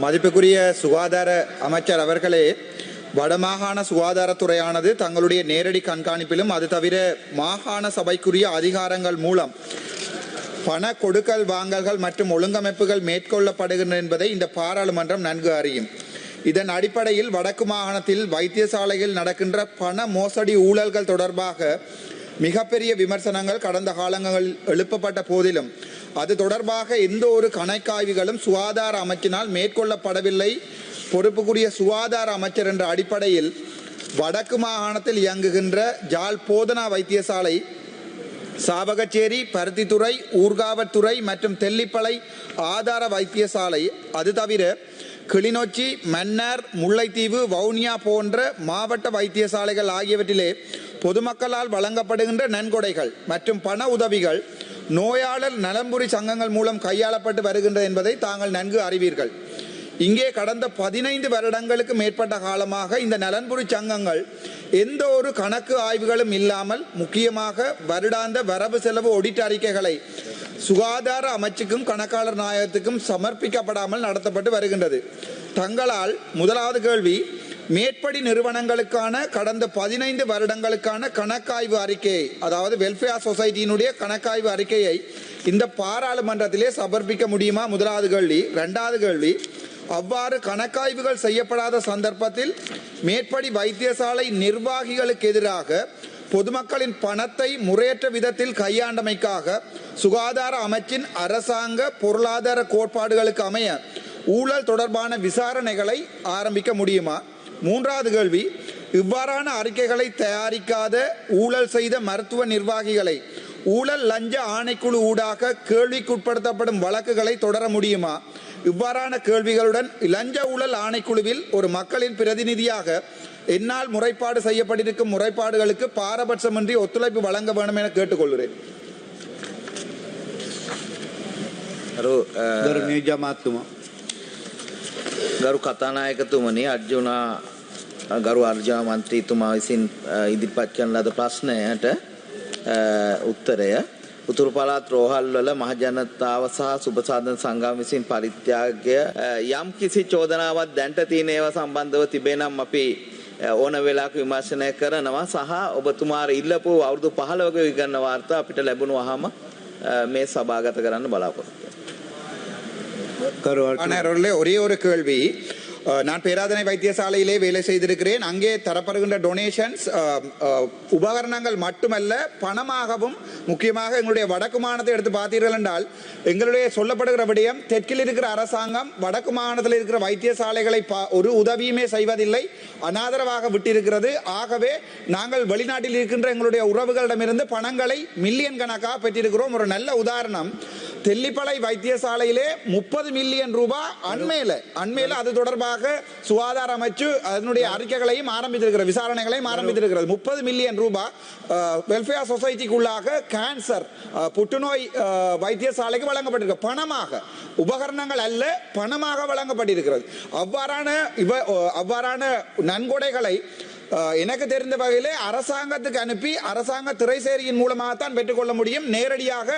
மதிப்புக்குரிய சுகாதார அமைச்சர் அவர்களே, வடமாகாண சுகாதாரத்துறையானது தங்களுடைய நேரடி கண்காணிப்பிலும் அது தவிர மாகாண சபைக்குரிய அதிகாரங்கள் மூலம் பண கொடுக்கல் வாங்கல்கள் மற்றும் ஒழுங்கமைப்புகள் மேற்கொள்ளப்படுகின்றன என்பதை இந்த பாராளுமன்றம் நன்கு அறியும். இதன் அடிப்படையில் வடக்கு மாகாணத்தில் வைத்தியசாலையில் நடக்கின்ற பண மோசடி ஊழல்கள் தொடர்பாக மிகப்பெரிய விமர்சனங்கள் கடந்த காலங்களில் எழுப்பப்பட்ட போதிலும் அது தொடர்பாக எந்த ஒரு கணக்காய்வுகளும் சுகாதார அமைச்சினால் மேற்கொள்ளப்படவில்லை. பொறுப்புக்குரிய சுகாதார அமைச்சர் என்ற அடிப்படையில் வடக்கு மாகாணத்தில் இயங்குகின்ற ஜாழ் போதனா வைத்தியசாலை, சாவகச்சேரி, பருத்தித்துறை, ஊர்காவற்துறை மற்றும் தெல்லிப்பளை ஆதார வைத்தியசாலை, அது தவிர கிளிநொச்சி, மன்னார், முல்லைத்தீவு, வவுனியா போன்ற மாவட்ட வைத்தியசாலைகள் ஆகியவற்றிலே பொதுமக்களால் வழங்கப்படுகின்ற நன்கொடைகள் மற்றும் பண உதவிகள் நோயாளர் நலம்புரி சங்கங்கள் மூலம் கையாளப்பட்டு வருகின்றது என்பதை தாங்கள் நன்கு அறிவீர்கள். இங்கே கடந்த 15 வருடங்களுக்கு மேற்பட்ட காலமாக இந்த நலன்புரி சங்கங்கள் எந்த ஒரு கணக்கு ஆய்வுகளும் இல்லாமல், முக்கியமாக வருடாந்த வரவு செலவு ஒடிட் அறிக்கைகளை சுகாதார அமைச்சுக்கும் கணக்காளர் நாயகத்துக்கும் சமர்ப்பிக்கப்படாமல் நடத்தப்பட்டு வருகின்றது. தங்களால் முதலாவது கேள்வி, மேற்படி நிறுவனங்களுக்கான கடந்த 15 வருடங்களுக்கான கணக்காய்வு அறிக்கையை, அதாவது வெல்ஃபேர் சொசைட்டியினுடைய கணக்காய்வு அறிக்கையை இந்த பாராளுமன்றத்திலே சமர்ப்பிக்க முடியுமா? முதலாவது கேள்வி. இரண்டாவது கேள்வி, அவ்வாறு கணக்காய்வுகள் செய்யப்படாத சந்தர்ப்பத்தில் மேற்படி வைத்தியசாலை நிர்வாகிகளுக்கு எதிராக பொதுமக்களின் பணத்தை முறையற்ற விதத்தில் கையாண்டமைக்காக சுகாதார அமைச்சின் அரசாங்க பொருளாதார கோட்பாடுகளுக்கு அமைய ஊழல் தொடர்பான விசாரணைகளை ஆரம்பிக்க முடியுமா? மூன்றாவது கேள்வி, இவ்வாறான அறிக்கைகளை தயாரிக்காத ஊழல் செய்த மருத்துவ நிர்வாகிகளை ஊழல் லஞ்ச ஆணைக்குழு ஊடாக கேள்விக்குட்படுத்தப்படும் வழக்குகளை தொடர முடியுமா? இவ்வாறான கேள்விகளுடன் லஞ்ச ஊழல் ஆணைக்குழுவில் ஒரு மக்களின் பிரதிநிதியாக என்னால் முறைப்பாடு செய்யப்பட்டிருக்கும் முறைப்பாடுகளுக்கு பாரபட்சமின்றி ஒத்துழைப்பு வழங்க வேண்டும் என கேட்டுக்கொள்கிறேன். ගරු කතානායකතුමනි, ගරු අර්ජුන මන්ත්‍රීතුමා විසින් ඉදිරිපත් කරන ලද ප්‍රශ්නයට උත්තරය, උතුරු පළාත් රෝහල්වල මහජනතාව සහ සුබසාධන සංගම් විසින් පරිත්‍යාගය යම් කිසි චෝදනාවක් දැන්ට තියෙන ඒවා සම්බන්ධව තිබේ නම් අපි ඕන වෙලාවක විමර්ශනය කරනවා සහ ඔබතුමාට ඉල්ලපු අවුරුදු 15ක විගණන වාර්තා අපිට ලැබුණාම මේ සභාගත කරන්න බලාපොරොත්තු வென்றோம். ஒரே ஒரு கேள்வி, நான் பேராதனை வைத்தியசாலையிலே வேலை செய்திருக்கிறேன். அங்கே தரப்படுகின்ற டொனேஷன்ஸ் உபகரணங்கள் மட்டுமல்ல, பணமாகவும், முக்கியமாக எங்களுடைய வடக்கு மாகாணத்தை எடுத்து பார்த்தீர்கள் என்றால் எங்களுடைய சொல்லப்படுகிற விடயம், தெற்கில் இருக்கிற அரசாங்கம் வடக்கு மாகாணத்தில் இருக்கிற வைத்தியசாலைகளை ஒரு உதவியுமே செய்வதில்லை, அனாதரவாக விட்டிருக்கிறது. ஆகவே நாங்கள் வெளிநாட்டில் இருக்கின்ற எங்களுடைய உறவுகளிடமிருந்து பணங்களை மில்லியன் கணக்காக பெற்றிருக்கிறோம். ஒரு நல்ல உதாரணம், தெல்லிப்பளை வைத்தியசாலையிலே 30 மில்லியன் ரூபாய் அண்மையில அது தொடர்பாக சுகாதார அமைச்சு அதனுடைய அறிக்கைகளையும் ஆரம்பித்திருக்கிறது, விசாரணைகளையும் ஆரம்பித்திருக்கிறது. 30 மில்லியன் ரூபாய் வெல்ஃபேர் சொசைட்டிக்குள்ளாக கேன்சர், புற்றுநோய் வைத்தியசாலைக்கு வழங்கப்பட்டிருக்கிறது. பணமாக, உபகரணங்கள் அல்ல, பணமாக வழங்கப்பட்டிருக்கிறது. அவ்வாறான நன்கொடைகளை எனக்கு தெரிந்த வகையிலே அரசாங்கத்துக்கு அனுப்பி அரசாங்க திரைசேரியின் மூலமாகத்தான் பெற்றுக்கொள்ள முடியும். நேரடியாக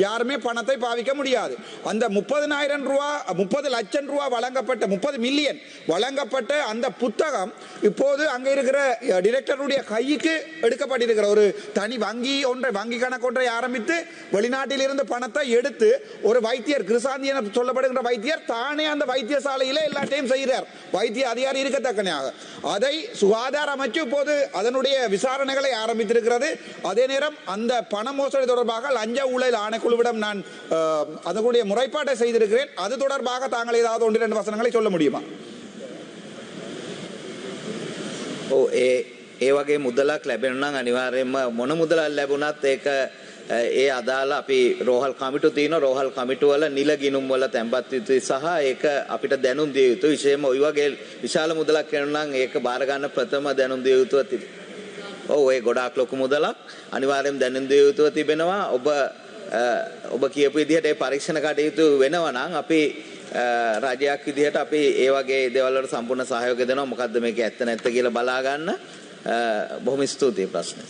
யாருமே பணத்தை பாவிக்க முடியாது. அந்த 30 லட்சம் ரூபாய் வழங்கப்பட்ட 30 மில்லியன் வழங்கப்பட்ட அந்த புத்தகம் இப்போது அங்கே இருக்கிற டிரெக்டருடைய கைக்கு எடுக்கப்பட்டிருக்கிற ஒரு தனி வங்கி கணக்கு ஒன்றை ஆரம்பித்து வெளிநாட்டில் இருந்து பணத்தை எடுத்து ஒரு வைத்தியர், கிருசாந்தி என சொல்லப்படுகின்ற வைத்தியர் தானே அந்த வைத்தியசாலையிலே எல்லாத்தையும் செய்கிறார். வைத்திய அதிகாரி இருக்கத்தக்கனையாக அதை சுகாதார அமைச்சு இப்போது அதனுடைய விசாரணைகளை ஆரம்பித்திருக்கிறது. அதே நேரம் அந்த பண மோசடி தொடர்பாக லஞ்ச ஊழல் ஆணைக்குழுவிடம் நான் அதனுடைய முறைப்பாட்டை செய்திருக்கிறேன். அது தொடர்பாக தாங்கள் ஏதாவது 1-2 வசனங்களை சொல்ல முடியுமா? ඒ වගේ මුදලක් ලැබෙනවා නම් අනිවාර්යයෙන්ම මොන මුදලක් ලැබුණත් ඒක ඒ අදාළ අපි රෝහල් කමිටු තියෙනවා. රෝහල් කමිටු වල නිල ගිණුම් වල තැන්පත් යුතුයි සහ ඒක අපිට දැනුම් දිය යුතුයි. විශේෂයෙන්ම ওই වගේ විශාල මුදලක් වෙනවා නම් ඒක බාර ගන්න ප්‍රථම දැනුම් දිය යුතුව තිබෙනවා. ඒ ගොඩාක් ලොකු මුදලක් අනිවාර්යයෙන්ම දැනුම් දිය යුතුව තිබෙනවා. ඔබ කියපු විදිහට ඒ පරීක්ෂණ කටයුතු වෙනවා නම් අපි රාජ්‍යයක් විදිහට අපි ඒ වගේ දේවල් වලට සම්පූර්ණ සහයෝගය දෙනවා. මොකද්ද මේක ඇත්ත නැත්ත කියලා බලා ගන්න. බොහොම ස්තුතියි ප්‍රශ්නේ.